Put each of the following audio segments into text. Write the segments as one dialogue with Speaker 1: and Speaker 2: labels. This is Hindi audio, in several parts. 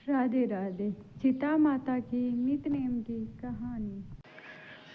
Speaker 1: राधे राधे। सीता माता की नित नेम की कहानी।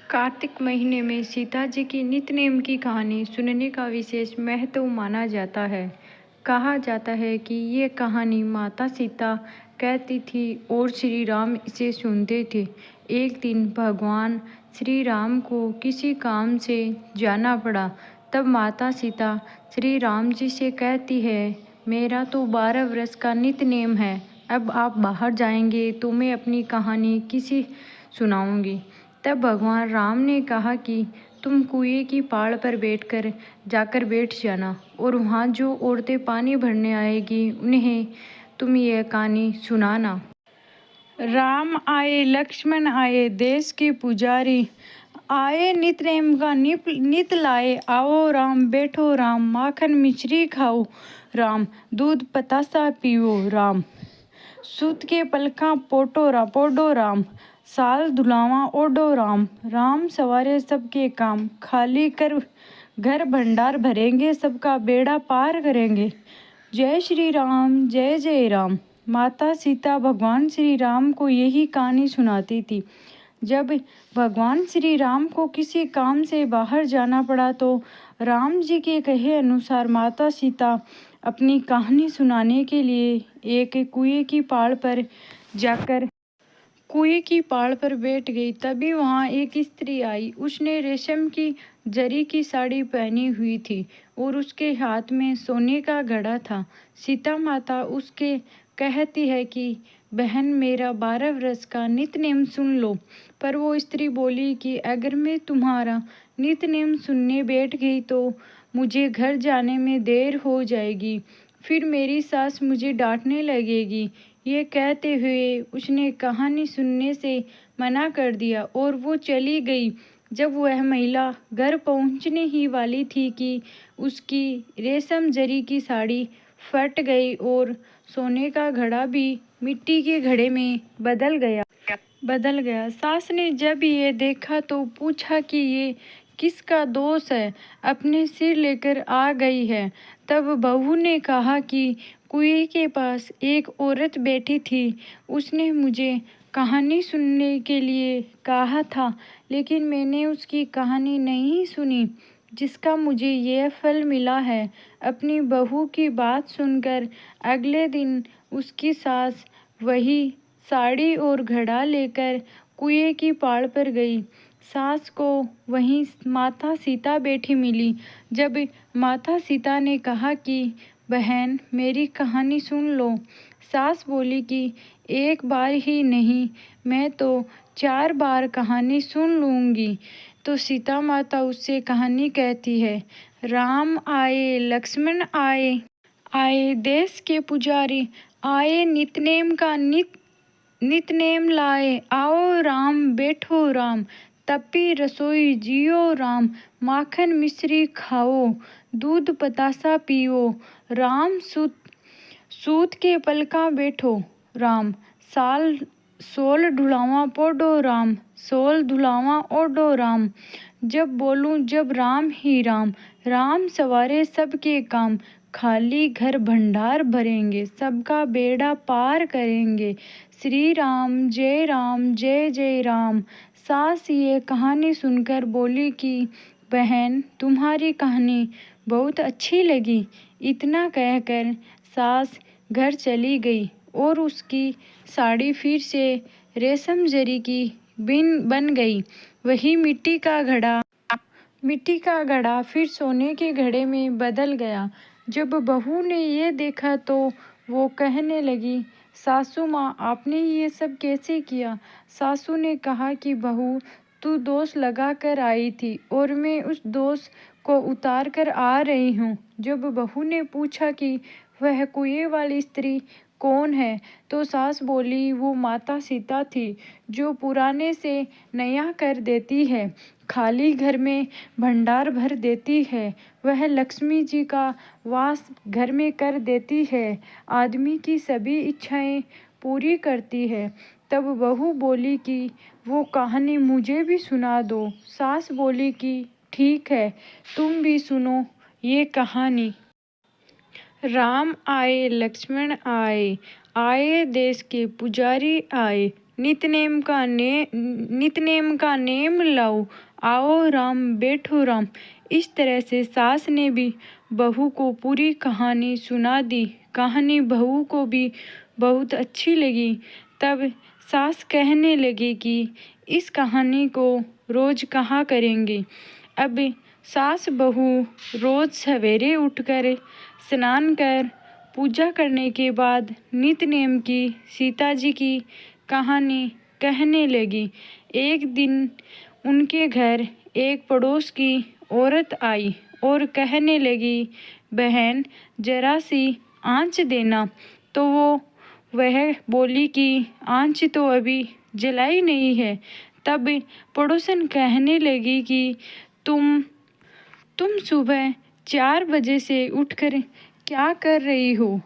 Speaker 2: कार्तिक महीने में सीता जी की नित नेम की कहानी सुनने का विशेष महत्व माना जाता है। कहा जाता है कि ये कहानी माता सीता कहती थी और श्री राम इसे सुनते थे। एक दिन भगवान श्री राम को किसी काम से जाना पड़ा। तब माता सीता श्री राम जी से कहती है, मेरा तो 12 वर्ष का नित नेम है, अब आप बाहर जाएंगे तो मैं अपनी कहानी किसी सुनाऊंगी। तब भगवान राम ने कहा कि तुम कुएं की पाड़ पर जाकर बैठ जाना और वहाँ जो औरतें पानी भरने आएगी उन्हें तुम यह कहानी सुनाना। राम आए, लक्ष्मण आए, देश के पुजारी आए, नित नेम का नित लाए। आओ राम, बैठो राम, माखन मिश्री खाओ राम, दूध पतासा पियो राम, सूत के पलका पोडो राम, साल धुलावा ओडो राम, राम सवारे सबके काम, खाली कर घर भंडार भरेंगे, सबका बेड़ा पार करेंगे। जय श्री राम, जय जय राम। माता सीता भगवान श्री राम को यही कहानी सुनाती थी। जब भगवान श्री राम को किसी काम से बाहर जाना पड़ा तो राम जी के कहे अनुसार माता सीता अपनी कहानी सुनाने के लिए एक कुएं की पाड़ पर बैठ गई। तभी वहाँ एक स्त्री आई। उसने रेशम की जरी की साड़ी पहनी हुई थी और उसके हाथ में सोने का घड़ा था। सीता माता उसके कहती है कि बहन, मेरा 12 वर्ष का नित नेम सुन लो। पर वो स्त्री बोली कि अगर मैं तुम्हारा नित नेम सुनने बैठ गई तो मुझे घर जाने में देर हो जाएगी, फिर मेरी सास मुझे डांटने लगेगी। ये कहते हुए उसने कहानी सुनने से मना कर दिया और वो चली गई। जब वह महिला घर पहुंचने ही वाली थी कि उसकी रेशम जरी की साड़ी फट गई और सोने का घड़ा भी मिट्टी के घड़े में बदल गया। सास ने जब ये देखा तो पूछा कि ये किसका दोष है, अपने सिर लेकर आ गई है। तब बहू ने कहा कि कुएं के पास एक औरत बैठी थी, उसने मुझे कहानी सुनने के लिए कहा था, लेकिन मैंने उसकी कहानी नहीं सुनी, जिसका मुझे यह फल मिला है। अपनी बहू की बात सुनकर अगले दिन उसकी सास वही साड़ी और घड़ा लेकर कुएं की पाड़ पर गई। सास को वहीं माता सीता बैठी मिली। जब माता सीता ने कहा कि बहन, मेरी कहानी सुन लो, सास बोली कि एक बार ही नहीं, मैं तो 4 बार कहानी सुन लूँगी। तो सीता माता उससे कहानी कहती है। राम आए, लक्ष्मण आए, देश के पुजारी आए, नित नेम लाए। आओ राम, बैठो राम, तपी रसोई जियो राम, माखन मिश्री खाओ, दूध पतासा पियो राम, सूत के पलका बैठो राम, सोल ढुलावा पोडो राम, सोल धुलावा ओडो राम, जब बोलूं जब राम ही राम, राम सवारे सबके काम, खाली घर भंडार भरेंगे, सबका बेड़ा पार करेंगे। श्री राम, जय जय राम। सास ये कहानी सुनकर बोली कि बहन, तुम्हारी कहानी बहुत अच्छी लगी। इतना कहकर सास घर चली गई और उसकी साड़ी फिर से रेशम जरी की बन गई। वही मिट्टी का घड़ा फिर सोने के घड़े में बदल गया। जब बहू ने ये देखा तो वो कहने लगी, सासू माँ, आपने ये सब कैसे किया? सासू ने कहा कि बहू, तू दोष लगा कर आई थी और मैं उस दोष को उतार कर आ रही हूँ। जब बहू ने पूछा कि वह कुएं वाली स्त्री कौन है, तो सास बोली, वो माता सीता थी, जो पुराने से नया कर देती है, खाली घर में भंडार भर देती है। वह लक्ष्मी जी का वास घर में कर देती है, आदमी की सभी इच्छाएं पूरी करती है। तब बहू बोली कि वो कहानी मुझे भी सुना दो। सास बोली कि ठीक है, तुम भी सुनो ये कहानी। राम आए, लक्ष्मण आए, आए देश के पुजारी आए, नितनेम का नेम लाओ, आओ राम बैठो राम। इस तरह से सास ने भी बहू को पूरी कहानी सुना दी। कहानी बहू को भी बहुत अच्छी लगी। तब सास कहने लगी कि इस कहानी को रोज कहा करेंगे। अब सास बहू रोज सवेरे उठकर स्नान कर पूजा करने के बाद नित्य-नेम की सीता जी की कहानी कहने लगी। एक दिन उनके घर एक पड़ोस की औरत आई और कहने लगी, बहन जरा सी आँच देना। तो वह बोली कि आँच तो अभी जलाई नहीं है। तब पड़ोसन कहने लगी कि तुम सुबह 4 बजे से उठकर क्या कर रही हो?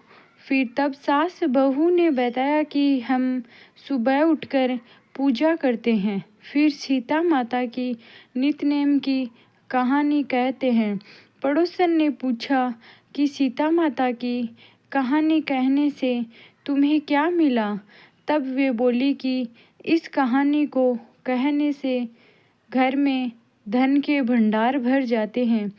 Speaker 2: फिर तब सास बहू ने बताया कि हम सुबह उठकर पूजा करते हैं। फिर सीता माता की नित्य-नेम की कहानी कहते हैं। पड़ोसन ने पूछा कि सीता माता की कहानी कहने से तुम्हें क्या मिला? तब वे बोली कि इस कहानी को कहने से घर में धन के भंडार भर जाते हैं,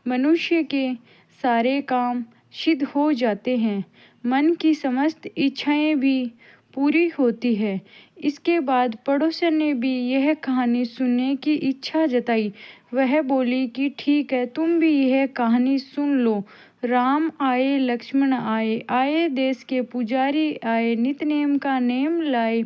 Speaker 2: मनुष्य के सारे काम सिद्ध हो जाते हैं, मन की समस्त इच्छाएं भी पूरी होती है। इसके बाद पड़ोसन ने भी यह कहानी सुनने की इच्छा जताई। वह बोली कि ठीक है, तुम भी यह कहानी सुन लो। राम आए लक्ष्मण आए, आए देश के पुजारी आए, नित्य-नेम का नेम लाए,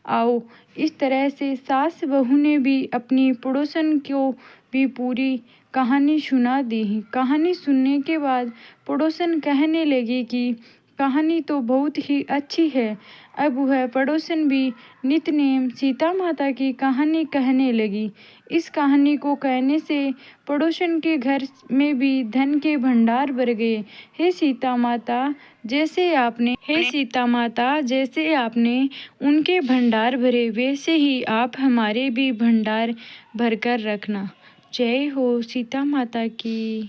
Speaker 2: आओ। इस तरह से सास बहू ने भी अपनी पड़ोसन को भी पूरी कहानी सुना दी। कहानी सुनने के बाद पड़ोसन कहने लगी कि कहानी तो बहुत ही अच्छी है। अब वह पड़ोसन भी नित्य-नेम सीता माता की कहानी कहने लगी। इस कहानी को कहने से पड़ोसन के घर में भी धन के भंडार भर गए। हे सीता माता जैसे आपने उनके भंडार भरे, वैसे ही आप हमारे भी भंडार भरकर रखना। जय हो सीता माता की।